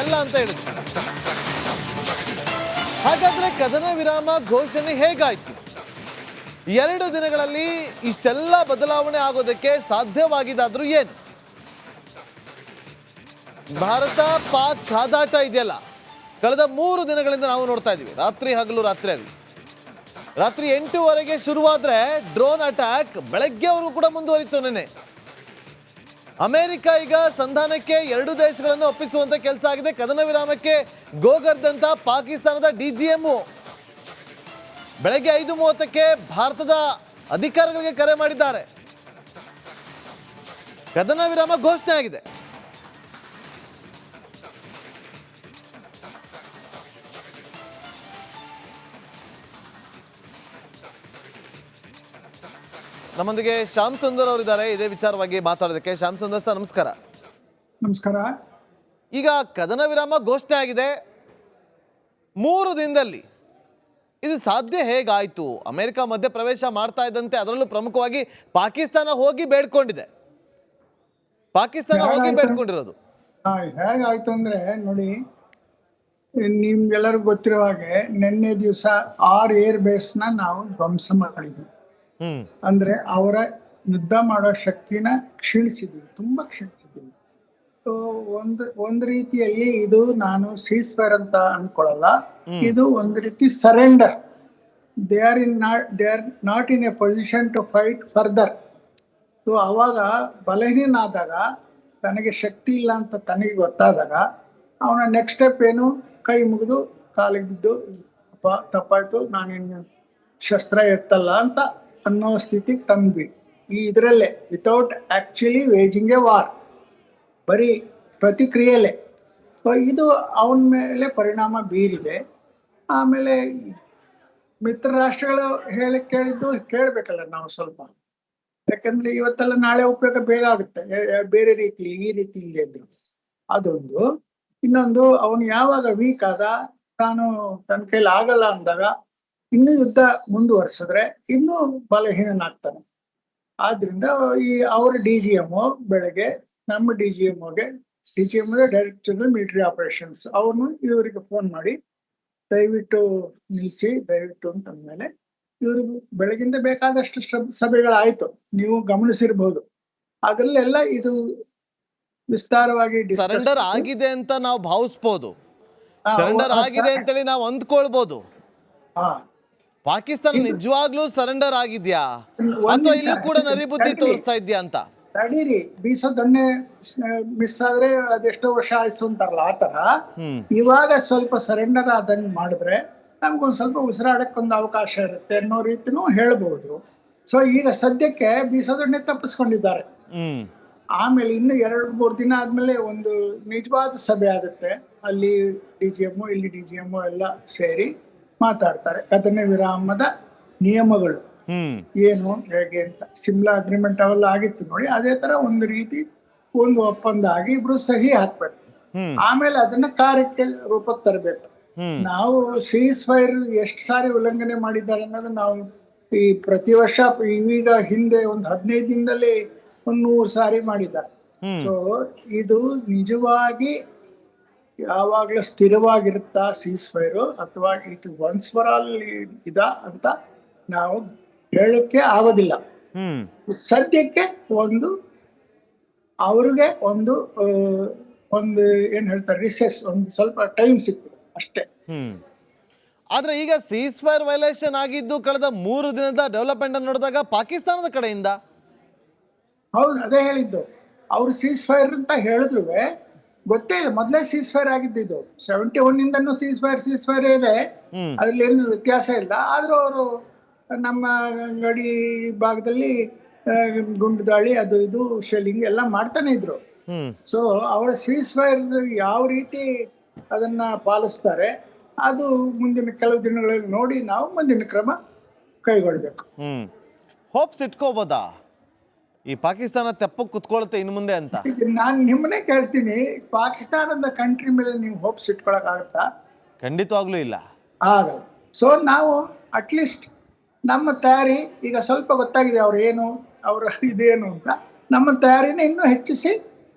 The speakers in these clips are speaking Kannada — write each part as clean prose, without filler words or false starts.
ಅಲ್ಲ ಅಂತ ಹೇಳಿದ್ರು. ಹಾಗಾದ್ರೆ ಕದನ ವಿರಾಮ ಘೋಷಣೆ ಹೇಗಾಯ್ತು? 2 ದಿನಗಳಲ್ಲಿ ಇಷ್ಟೆಲ್ಲ ಬದಲಾವಣೆ ಆಗೋದಕ್ಕೆ ಸಾಧ್ಯವಾಗಿದ್ದಾದ್ರೂ ಏನು? ಭಾರತ ಪಾಕ್ ಕಾದಾಟ ಇದೆಯಲ್ಲ, ಕಳೆದ 3 ದಿನಗಳಿಂದ ನಾವು ನೋಡ್ತಾ ಇದೀವಿ. ರಾತ್ರಿ ಹಗಲು ರಾತ್ರಿ 8ವರೆಗೆ ಶುರುವಾದ್ರೆ ಡ್ರೋನ್ ಅಟ್ಯಾಕ್ ಬೆಳಗ್ಗೆವರೆಗೂ ಕೂಡ ಮುಂದುವರಿತು. ನೆನೆ ಅಮೆರಿಕ ಈಗ ಸಂಧಾನಕ್ಕೆ 2 ದೇಶಗಳನ್ನು ಒಪ್ಪಿಸುವಂತ ಕೆಲಸ ಆಗಿದೆ. ಕದನ ವಿರಾಮಕ್ಕೆ ಗೋಗರ್ದಂತ ಪಾಕಿಸ್ತಾನದ ಡಿಜಿಎಂಒ ಬೆಳಗ್ಗೆ 5:30ಕ್ಕೆ ಭಾರತದ ಅಧಿಕಾರಿಗಳಿಗೆ ಕರೆ ಮಾಡಿದ್ದಾರೆ. ಕದನ ವಿರಾಮ ಘೋಷಣೆ ಆಗಿದೆ. ನಮ್ಮೊಂದಿಗೆ ಶ್ಯಾಮ್ ಸುಂದರ್ ಅವರಿದ್ದಾರೆ ಇದೇ ವಿಚಾರವಾಗಿ ಮಾತಾಡೋದಕ್ಕೆ. ಶ್ಯಾಮ್ ಸುಂದರ್ ಸರ್, ನಮಸ್ಕಾರ. ನಮಸ್ಕಾರ. ಈಗ ಕದನ ವಿರಾಮ ಘೋಷಣೆ ಆಗಿದೆ. 3 ದಿನದಲ್ಲಿ ಇದು ಸಾಧ್ಯ ಹೇಗಾಯ್ತು? ಅಮೆರಿಕ ಮಧ್ಯ ಪ್ರವೇಶ ಮಾಡ್ತಾ ಇದ್ದಂತೆ ಅದರಲ್ಲೂ ಪ್ರಮುಖವಾಗಿ ಪಾಕಿಸ್ತಾನ ಹೋಗಿ ಬೇಡ್ಕೊಂಡಿದೆ. ಬೇಡ್ಕೊಂಡಿರೋದು ಹೇಗಾಯ್ತು ಅಂದ್ರೆ ನೋಡಿ, ನಿಮ್ಗೆಲ್ಲರಿಗೂ ಗೊತ್ತಿರೋ ಹಾಗೆ ನಿನ್ನೆ ದಿವಸ 6 ಏರ್ ಬೇಸ್ನ ನಾವು ಧ್ವಂಸ ಮಾಡಿದ್ವಿ. ಅಂದ್ರೆ ಅವರ ಯುದ್ಧ ಮಾಡೋ ಶಕ್ತಿನ ಕ್ಷೀಣಿಸಿದ್ದೀವಿ, ತುಂಬಾ ಕ್ಷೀಣಿಸಿದ್ದೀವಿ. ಒಂದು ರೀತಿಯಲ್ಲಿ ಇದು ನಾನು ಸೀಸ್ಫೈರ್ ಅಂತ ಅನ್ಕೊಳ್ಳಲ್ಲ, ಇದು ಒಂದು ರೀತಿ surrender. They are not in a position to fight further. So ಅವಾಗ ಬಲಹೀನ ಆದಾಗ, ತನಗೆ ಶಕ್ತಿ ಇಲ್ಲ ಅಂತ ತನಗೆ ಗೊತ್ತಾದಾಗ, ಅವನ ನೆಕ್ಸ್ಟ್ ಸ್ಟೆಪ್ ಏನು? ಕೈ ಮುಗಿದು ಕಾಲಿಗೆ ಬಿದ್ದು ತಪ್ಪಾಯ್ತು, ನಾನಿನ್ನು ಶಸ್ತ್ರ ಎತ್ತಲ್ಲ ಅಂತ ಅನ್ನೋ ಸ್ಥಿತಿಗೆ ತಂದ್ವಿ. ಇದರಲ್ಲೇ without actually waging A war, ಬರೀ ಪ್ರತಿಕ್ರಿಯೆಲೆ. ಸೊ ಇದು ಅವನ ಮೇಲೆ ಪರಿಣಾಮ ಬೀರಿದೆ. ಆಮೇಲೆ ಮಿತ್ರ ರಾಷ್ಟ್ರಗಳು ಕೇಳಿದ್ದು ಕೇಳಬೇಕಲ್ಲ ನಾವು ಸ್ವಲ್ಪ, ಯಾಕಂದ್ರೆ ಇವತ್ತೆಲ್ಲ ನಾಳೆ ಉಪಯೋಗ ಬೇಗ ಆಗುತ್ತೆ, ಬೇರೆ ರೀತಿಲಿ ಈ ರೀತಿ ಇಲ್ಲದೆ ಇದ್ರು. ಅದೊಂದು. ಇನ್ನೊಂದು, ಅವನು ಯಾವಾಗ ವೀಕ್ ಆದ, ತಾನು ತನ್ನ ಕೈಲಿ ಆಗಲ್ಲ ಅಂದಾಗ ಇನ್ನೂ ಯುದ್ಧ ಮುಂದುವರ್ಸಿದ್ರೆ ಇನ್ನೂ ಬಲಹೀನನಾಗ್ತಾನೆ. ಆದ್ರಿಂದ ಈ ಅವರ DGMO ಬೆಳಗ್ಗೆ ನಮ್ಮ DGMOಗೆ ಡೈರೆಕ್ಟರ್ ಜನರಲ್ ಮಿಲಿಟರಿ ಆಪರೇಷನ್ಸ್ ಅವನು ಇವರಿಗೆ ಫೋನ್ ಮಾಡಿ ದಯವಿಟ್ಟು ನಿಲ್ಲಿಸಿ, ದಯವಿಟ್ಟು ಅಂತಂದ್ಮೇಲೆ ಇವರು ಬೆಳಗಿಂದ ಬೇಕಾದಷ್ಟು ಸಭೆಗಳಾಯ್ತು, ನೀವು ಗಮನಿಸಿರ್ಬಹುದು. ಅದರಲ್ಲೆಲ್ಲ ಇದು ವಿಸ್ತಾರವಾಗಿ ಸರೆಂಡರ್ ಆಗಿದೆ ಅಂತ ನಾವು ಭಾವಿಸ್ಬೋದು, ಸರೆಂಡರ್ ಆಗಿದೆ ಅಂತೇಳಿ ನಾವು ಅಂದ್ಕೊಳ್ಬಹುದು. ಪಾಕಿಸ್ತಾನ ನಿಜವಾಗ್ಲೂ ಸರೆಂಡರ್ ಆಗಿದ್ಯಾ ಅಥವಾ ಇಲ್ಲೂ ಕೂಡ ನರಿಬುದ್ಧಿ ತೋರಿಸ್ತಾ ಇದ್ಯಾ ಅಂತ? ತಡೀರಿ, ಬೀಸೋದನ್ನೇ ಮಿಸ್ ಆದ್ರೆ ಅದೆಷ್ಟೋ ವರ್ಷ ಆಯ್ತು ಅಂತಾರಲ್ಲ, ಆತರ ಇವಾಗ ಸ್ವಲ್ಪ ಸರೆಂಡರ್ ಆದಂಗ್ ಮಾಡಿದ್ರೆ ನಮ್ಗೊಂದ್ ಸ್ವಲ್ಪ ಉಸಿರಾಡಕ್ಕೊಂದು ಅವಕಾಶ ಇರುತ್ತೆ ಅನ್ನೋ ರೀತಿನೂ ಹೇಳ್ಬಹುದು. ಸೊ ಈಗ ಸದ್ಯಕ್ಕೆ ಬೀಸೋದನ್ನೇ ತಪ್ಪಿಸ್ಕೊಂಡಿದ್ದಾರೆ. ಆಮೇಲೆ ಇನ್ನು 2-3 ದಿನ ಆದ್ಮೇಲೆ ಒಂದು ನಿಜವಾದ ಸಭೆ ಆಗುತ್ತೆ. ಅಲ್ಲಿ DGMO ಇಲ್ಲಿ DGMO ಎಲ್ಲ ಸೇರಿ ಮಾತಾಡ್ತಾರೆ. ಕದನ ವಿರಾಮದ ನಿಯಮಗಳು ಏನು ಹೇಗೆ ಅಂತ. ಸಿಮ್ಲಾ ಅಗ್ರಿಮೆಂಟ್ ಅವೆಲ್ಲ ಆಗಿತ್ತು ನೋಡಿ, ಅದೇ ತರ ಒಂದು ರೀತಿ ಒಂದು ಒಪ್ಪಂದ ಆಗಿ ಇಬ್ರು ಸಹಿ ಹಾಕ್ಬೇಕು. ಆಮೇಲೆ ಅದನ್ನ ಕಾರ್ಯಕ್ಕೆ ರೂಪಕ್ಕೆ ತರಬೇಕು. ನಾವು ಸೀಸ್ ಫೈರ್ ಎಷ್ಟು ಸಾರಿ ಉಲ್ಲಂಘನೆ ಮಾಡಿದ್ದಾರೆ ಅನ್ನೋದು ನಾವು ಈ ಪ್ರತಿ ವರ್ಷ ಈಗ ಹಿಂದೆ ಒಂದು 15 ದಿನದಲ್ಲಿ 100 ಸಾರಿ ಮಾಡಿದ್ದಾರೆ. ಸೊ ಇದು ನಿಜವಾಗಿ ಯಾವಾಗ್ಲೂ ಸ್ಥಿರವಾಗಿರುತ್ತಾ ಸೀಸ್ ಫೈರು, ಅಥವಾ ಇದು ಒನ್ಸ್ ಫಾರ್ ಆಲ್ ಇದ ಅಂತ ನಾವು ಹೇಳಕ್ಕೆ ಆಗೋದಿಲ್ಲ. ಸದ್ಯಕ್ಕೆ ಒಂದು ಅವ್ರಿಗೆ ಒಂದು ಏನ್ ಹೇಳ್ತಾರೆ, ರಿಸೆಸ್, ಒಂದು ಸ್ವಲ್ಪ ಟೈಮ್ ಸಿಕ್ಕಿದೆ ಅಷ್ಟೇ. ಆದ್ರೆ ಈಗ ಸೀಸ್ ಫೈರ್ ವೈಲೇಷನ್ ಆಗಿದ್ದು ಕಳೆದ 3 ದಿನದ ಡೆವಲಪ್ಮೆಂಟ್ ಅನ್ನು ನೋಡಿದಾಗ ಪಾಕಿಸ್ತಾನದ ಕಡೆಯಿಂದ ಹೌದು, ಅದೇ ಹೇಳಿದ್ದು. ಅವ್ರು ಸೀಸ್ ಫೈರ್ ಅಂತ ಹೇಳಿದ್ರು ಗೊತ್ತೇ ಇಲ್ಲ, ಮೊದಲೇ ಸೀಸ್ ಫೈರ್ ಆಗಿದ್ದು. 71 ಸೀಸ್ ಫೈರ್ ಇದೆ, ಅದ್ರಲ್ಲಿ ಏನು ವ್ಯತ್ಯಾಸ ಇಲ್ಲ. ಆದ್ರೂ ಅವರು ನಮ್ಮ ಗಡಿ ಭಾಗದಲ್ಲಿ ಗುಂಡು ದಾಳಿ ಅದು ಇದು ಶೆಲ್ಲಿಂಗ್ ಎಲ್ಲ ಮಾಡ್ತಾನೆ ಇದ್ರು. ಸೊ ಅವರ ಸೀಸ್ ಫೈರ್ ಯಾವ ರೀತಿ ಅದನ್ನ ಪಾಲಿಸ್ತಾರೆ ಅದು ಮುಂದಿನ ಕೆಲವು ದಿನಗಳಲ್ಲಿ ನೋಡಿ ನಾವು ಮುಂದಿನ ಕ್ರಮ ಕೈಗೊಳ್ಬೇಕು. ಹೋಪ್ಸ್ ಇಟ್ಕೋಬೋದಾ ಈ ಪಾಕಿಸ್ತಾನ ತೆಪ್ಪಕ್ಕೆ ಕುತ್ಕೊಳುತ್ತೆ ಇನ್ನು ಮುಂದೆ ಅಂತ? ನಾನು ನಿಮ್ಮನ್ನೇ ಕೇಳ್ತೀನಿ, ಪಾಕಿಸ್ತಾನದ ಕಂಟ್ರಿ ಮೇಲೆ ನೀವು ಹೋಪ್ಸ್ ಇಟ್ಕೊಳಕ್ ಆಗುತ್ತಾ? ಖಂಡಿತವಾಗ್ಲೂ ಇಲ್ಲ, ಆಗಲ್ಲ. ಸೊ ನಾವು ಅಟ್ಲೀಸ್ಟ್ ನಮ್ಮ ತಯಾರಿ ಈಗ ಸ್ವಲ್ಪ ಗೊತ್ತಾಗಿದೆ ಅವ್ರ ಇದೇನು ಅಂತ. ನಮ್ಮ ತಯಾರಿನ ಇನ್ನೂ ಹೆಚ್ಚಿಸಿ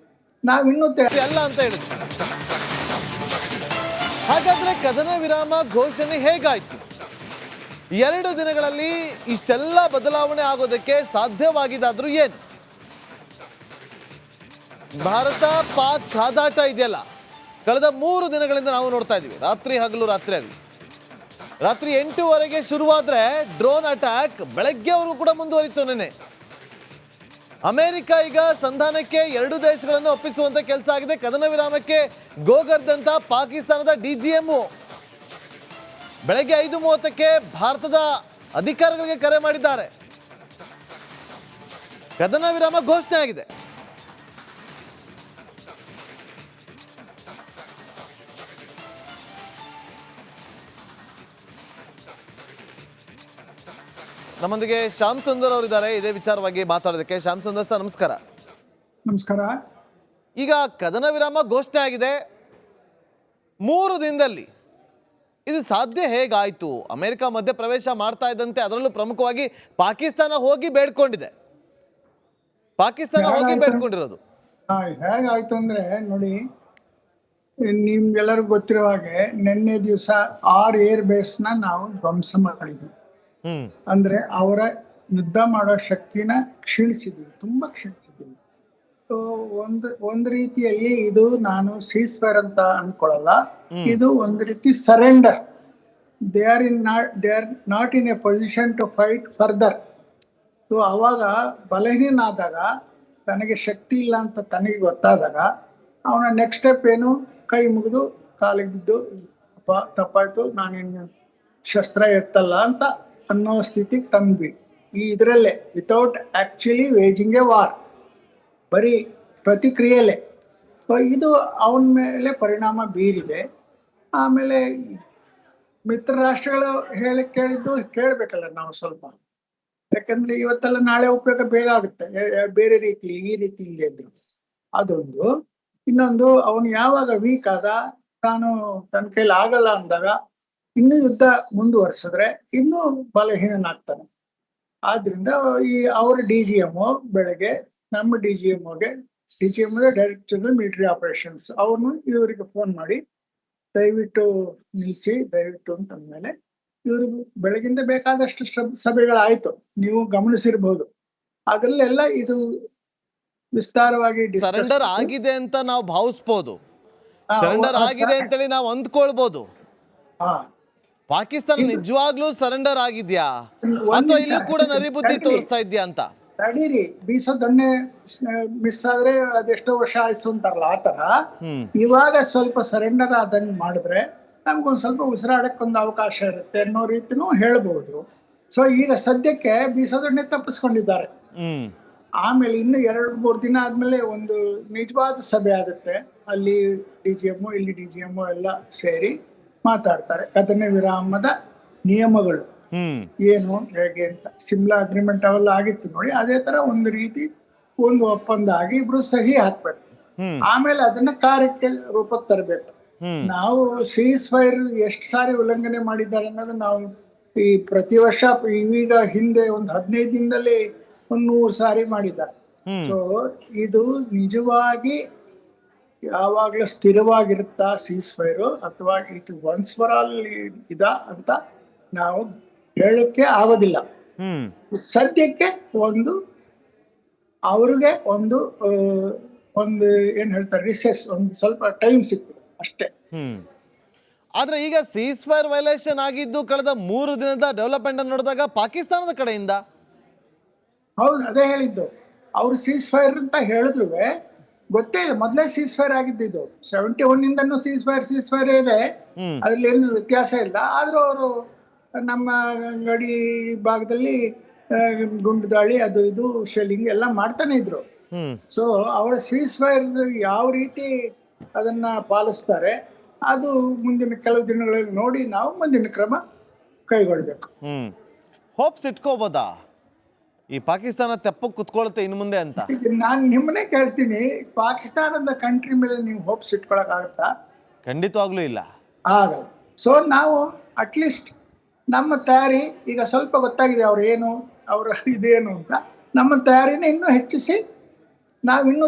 ನಾವಿನ್ನೂ ತಯಾರಿ ಅಲ್ಲ ಅಂತ ಹೇಳಿದ್ರು. ಹಾಗಾದ್ರೆ ಕದನ ವಿರಾಮ ಘೋಷಣೆ ಹೇಗಾಯ್ತು? 2 ದಿನಗಳಲ್ಲಿ ಇಷ್ಟೆಲ್ಲ ಬದಲಾವಣೆ ಆಗೋದಕ್ಕೆ ಸಾಧ್ಯವಾಗಿದ್ದಾದ್ರೂ ಏನು? ಭಾರತ ಪಾಕ್ ಕಾದಾಟ ಇದೆಯಲ್ಲ, ಕಳೆದ 3 ದಿನಗಳಿಂದ ನಾವು ನೋಡ್ತಾ ಇದ್ದೀವಿ. ರಾತ್ರಿ ಹಗಲು ರಾತ್ರಿ 8ವರೆಗೆ ಶುರುವಾದ್ರೆ ಡ್ರೋನ್ ಅಟ್ಯಾಕ್ ಬೆಳಗ್ಗೆವರೆಗೂ ಕೂಡ ಮುಂದುವರಿತು. ನೆನೆ ಅಮೆರಿಕ ಈಗ ಸಂಧಾನಕ್ಕೆ 2 ದೇಶಗಳನ್ನು ಒಪ್ಪಿಸುವಂತ ಕೆಲಸ ಆಗಿದೆ. ಕದನ ವಿರಾಮಕ್ಕೆ ಗೋಗರ್ದಂತ ಪಾಕಿಸ್ತಾನದ ಡಿಜಿಎಂಒ ಬೆಳಗ್ಗೆ 5:30ಕ್ಕೆ ಭಾರತದ ಅಧಿಕಾರಿಗಳಿಗೆ ಕರೆ ಮಾಡಿದ್ದಾರೆ. ಕದನ ವಿರಾಮ ಘೋಷಣೆ ಆಗಿದೆ. ನಮ್ಮೊಂದಿಗೆ ಶ್ಯಾಮ್ ಸುಂದರ್ ಅವರಿದ್ದಾರೆ ಇದೇ ವಿಚಾರವಾಗಿ ಮಾತಾಡೋದಕ್ಕೆ. ಶ್ಯಾಮ್ ಸುಂದರ್ ಸರ್, ನಮಸ್ಕಾರ. ನಮಸ್ಕಾರ. ಈಗ ಕದನ ವಿರಾಮ ಘೋಷಣೆ ಆಗಿದೆ. 3 ದಿನದಲ್ಲಿ ಇದು ಸಾಧ್ಯ ಹೇಗಾಯ್ತು? ಅಮೆರಿಕ ಮಧ್ಯ ಪ್ರವೇಶ ಮಾಡ್ತಾ ಇದ್ದಂತೆ ಅದರಲ್ಲೂ ಪ್ರಮುಖವಾಗಿ ಪಾಕಿಸ್ತಾನ ಹೋಗಿ ಬೇಡ್ಕೊಂಡಿದೆ. ಬೇಡ್ಕೊಂಡಿರೋದು ಹೇಗಾಯ್ತು ಅಂದ್ರೆ ನೋಡಿ, ನಿಮ್ಗೆಲ್ಲರಿಗೂ ಗೊತ್ತಿರೋ ಹಾಗೆ ನಿನ್ನೆ ದಿವಸ 6 ಏರ್ ಬೇಸ್ನ ನಾವು ಧ್ವಂಸ ಮಾಡಿದ್ವಿ. ಅಂದ್ರೆ ಅವರ ಯುದ್ಧ ಮಾಡೋ ಶಕ್ತಿನ ಕ್ಷೀಣಿಸಿದ್ದೀವಿ, ತುಂಬಾ ಕ್ಷೀಣಿಸಿದ್ದೀವಿ. ಸೊ ಒಂದು ರೀತಿಯಲ್ಲಿ ಇದು ನಾನು ಸೀಸ್ಫೈರ್ ಅಂತ ಅನ್ಕೊಳ್ಳಲ್ಲ, ಇದು ಒಂದು ರೀತಿ surrender. They are not in a position to fight further. So ಅವಾಗ ಬಲಹೀನ ಆದಾಗ, ತನಗೆ ಶಕ್ತಿ ಇಲ್ಲ ಅಂತ ತನಗೆ ಗೊತ್ತಾದಾಗ, ಅವನ ನೆಕ್ಸ್ಟ್ ಸ್ಟೆಪ್ ಏನು? ಕೈ ಮುಗಿದು ಕಾಲಿಗೆ ಬಿದ್ದು ತಪ್ಪಾಯ್ತು, ನಾನಿನ್ನು ಶಸ್ತ್ರ ಎತ್ತಲ್ಲ ಅಂತ ಅನ್ನೋ ಸ್ಥಿತಿಗೆ ತಂದ್ವಿ. ಇದರಲ್ಲೇ without actually waging A war, ಬರೀ ಪ್ರತಿಕ್ರಿಯೆಲೆ. ಸೊ ಇದು ಅವನ ಮೇಲೆ ಪರಿಣಾಮ ಬೀರಿದೆ. ಆಮೇಲೆ ಮಿತ್ರ ರಾಷ್ಟ್ರಗಳು ಕೇಳಿದ್ದು ಕೇಳಬೇಕಲ್ಲ ನಾವು ಸ್ವಲ್ಪ, ಯಾಕಂದ್ರೆ ಇವತ್ತೆಲ್ಲ ನಾಳೆ ಉಪಯೋಗ ಬೇಗ ಆಗುತ್ತೆ, ಬೇರೆ ರೀತಿಲಿ ಈ ರೀತಿ ಇಲ್ಲದೆ ಇದ್ರು. ಅದೊಂದು. ಇನ್ನೊಂದು, ಅವನು ಯಾವಾಗ ವೀಕ್ ಆದ, ತಾನು ತನ್ನ ಕೈಲಿ ಆಗಲ್ಲ ಅಂದಾಗ ಇನ್ನೂ ಯುದ್ಧ ಮುಂದುವರ್ಸಿದ್ರೆ ಇನ್ನೂ ಬಲಹೀನನಾಗ್ತಾನೆ. ಆದ್ರಿಂದ ಈ ಅವರ DGMO ಬೆಳಗ್ಗೆ ನಮ್ಮ DGMOಗೆ ಡೈರೆಕ್ಟರ್ ಜನರಲ್ ಮಿಲಿಟರಿ ಆಪರೇಷನ್ಸ್ ಅವನು ಇವರಿಗೆ ಫೋನ್ ಮಾಡಿ ದಯವಿಟ್ಟು ನಿಲ್ಲಿಸಿ, ದಯವಿಟ್ಟು ಅಂತಂದ್ಮೇಲೆ ಇವರು ಬೆಳಗಿಂದ ಬೇಕಾದಷ್ಟು ಸಭೆಗಳಾಯ್ತು, ನೀವು ಗಮನಿಸಿರ್ಬಹುದು. ಅದರಲ್ಲೆಲ್ಲ ಇದು ವಿಸ್ತಾರವಾಗಿ ಸರೆಂಡರ್ ಆಗಿದೆ ಅಂತ ನಾವು ಭಾವಿಸ್ಬೋದು, ಸರೆಂಡರ್ ಆಗಿದೆ ಅಂತೇಳಿ ನಾವು ಅಂದ್ಕೊಳ್ಬಹುದು. ಪಾಕಿಸ್ತಾನ ನಿಜವಾಗ್ಲೂ ಸರೆಂಡರ್ ಆಗಿದ್ಯಾ ಅಥವಾ ಇಲ್ಲೂ ಕೂಡ ನರಿಬುದ್ಧಿ ತೋರಿಸ್ತಾ ಇದ್ಯಾ ಅಂತ? ತಡೀರಿ, ಬೀಸೋದನ್ನೇ ಮಿಸ್ ಆದ್ರೆ ಅದೆಷ್ಟೋ ವರ್ಷ ಆಯ್ತು ಅಂತಾರಲ್ಲ, ಆತರ ಇವಾಗ ಸ್ವಲ್ಪ ಸರೆಂಡರ್ ಆದಂಗ್ ಮಾಡಿದ್ರೆ ನಮ್ಗೊಂದ್ ಸ್ವಲ್ಪ ಉಸಿರಾಡಕ್ಕೊಂದು ಅವಕಾಶ ಇರುತ್ತೆ ಅನ್ನೋ ರೀತಿನೂ ಹೇಳ್ಬಹುದು. ಸೊ ಈಗ ಸದ್ಯಕ್ಕೆ ಬೀಸೋದನ್ನೇ ತಪ್ಪಿಸ್ಕೊಂಡಿದ್ದಾರೆ. ಆಮೇಲೆ ಇನ್ನು 2-3 ದಿನ ಆದ್ಮೇಲೆ ಒಂದು ನಿಜವಾದ ಸಭೆ ಆಗುತ್ತೆ. ಅಲ್ಲಿ DGMO ಇಲ್ಲಿ DGMO ಎಲ್ಲ ಸೇರಿ ಮಾತಾಡ್ತಾರೆ. ಕದನ ವಿರಾಮದ ನಿಯಮಗಳು ಏನು ಹೇಗೆ ಅಂತ. ಸಿಮ್ಲಾ ಅಗ್ರಿಮೆಂಟ್ ಅವೆಲ್ಲ ಆಗಿತ್ತು ನೋಡಿ, ಅದೇ ತರ ಒಂದು ರೀತಿ ಒಂದು ಒಪ್ಪಂದ ಆಗಿ ಇಬ್ರು ಸಹಿ ಹಾಕ್ಬೇಕು. ಆಮೇಲೆ ಅದನ್ನ ಕಾರ್ಯಕ್ಕೆ ರೂಪಕ್ಕೆ ತರಬೇಕು. ನಾವು ಸೀಸ್ ಫೈರ್ ಎಷ್ಟು ಸಾರಿ ಉಲ್ಲಂಘನೆ ಮಾಡಿದ್ದಾರೆ ಅನ್ನೋದು ನಾವು ಈ ಪ್ರತಿ ವರ್ಷ ಈಗ ಹಿಂದೆ ಒಂದು 15 ದಿನದಲ್ಲಿ 100 ಸಾರಿ ಮಾಡಿದ್ದಾರೆ. ಸೊ ಇದು ನಿಜವಾಗಿ ಯಾವಾಗ್ಲೂ ಸ್ಥಿರವಾಗಿರುತ್ತಾ ಸೀಸ್ ಫೈರು, ಅಥವಾ ಇದು ಒನ್ಸ್ ಫಾರ್ ಆಲ್ ಇದ ಅಂತ ನಾವು ಹೇಳಕ್ಕೆ ಆಗೋದಿಲ್ಲ. ಸದ್ಯಕ್ಕೆ ಒಂದು ಅವ್ರಿಗೆ ಒಂದು ಏನ್ ಹೇಳ್ತಾರೆ, ರಿಸೆಸ್, ಒಂದು ಸ್ವಲ್ಪ ಟೈಮ್ ಸಿಕ್ಕಿದೆ ಅಷ್ಟೇ. ಆದ್ರೆ ಈಗ ಸೀಸ್ ಫೈರ್ ವೈಲೇಷನ್ ಆಗಿದ್ದು ಕಳೆದ 3 ದಿನದ ಡೆವಲಪ್ಮೆಂಟ್ ಅನ್ನು ನೋಡಿದಾಗ ಪಾಕಿಸ್ತಾನದ ಕಡೆಯಿಂದ ಹೌದು, ಅದೇ ಹೇಳಿದ್ದು. ಅವ್ರು ಸೀಸ್ ಫೈರ್ ಅಂತ ಹೇಳಿದ್ರು ಗೊತ್ತೇ ಇಲ್ಲ, ಮೊದಲೇ ಸೀಸ್ ಫೈರ್ ಆಗಿದ್ದು. 71 ಸೀಸ್ ಫೈರ್ ಇದೆ, ಅದ್ರಲ್ಲಿ ಏನು ವ್ಯತ್ಯಾಸ ಇಲ್ಲ. ಆದ್ರೂ ಅವರು ನಮ್ಮ ಗಡಿ ಭಾಗದಲ್ಲಿ ಗುಂಡು ದಾಳಿ ಅದು ಇದು ಶೆಲ್ಲಿಂಗ್ ಎಲ್ಲ ಮಾಡ್ತಾನೆ ಇದ್ರು. ಸೊ ಅವರ ಸೀಸ್ ಫೈರ್ ಯಾವ ರೀತಿ ಅದನ್ನ ಪಾಲಿಸ್ತಾರೆ ಅದು ಮುಂದಿನ ಕೆಲವು ದಿನಗಳಲ್ಲಿ ನೋಡಿ ನಾವು ಮುಂದಿನ ಕ್ರಮ ಕೈಗೊಳ್ಬೇಕು. ಹೋಪ್ಸ್ ಇಟ್ಕೋಬೋದಾ ಈ ಪಾಕಿಸ್ತಾನ ತೆಪ್ಪಕ್ಕೆ ಕುತ್ಕೊಳುತ್ತೆ ಇನ್ನು ಮುಂದೆ ಅಂತ? ನಾನು ನಿಮ್ಮನ್ನೇ ಕೇಳ್ತೀನಿ, ಪಾಕಿಸ್ತಾನದ ಕಂಟ್ರಿ ಮೇಲೆ ನೀವು ಹೋಪ್ಸ್ ಇಟ್ಕೊಳಕ್ ಆಗುತ್ತಾ? ಖಂಡಿತವಾಗ್ಲೂ ಇಲ್ಲ, ಆಗಲ್ಲ. ಸೊ ನಾವು ಅಟ್ಲೀಸ್ಟ್ ನಮ್ಮ ತಯಾರಿ ಈಗ ಸ್ವಲ್ಪ ಗೊತ್ತಾಗಿದೆ ಅವ್ರ ಇದೇನು ಅಂತ. ನಮ್ಮ ತಯಾರಿನ ಇನ್ನೂ ಹೆಚ್ಚಿಸಿ ನಾವಿನ್ನೂ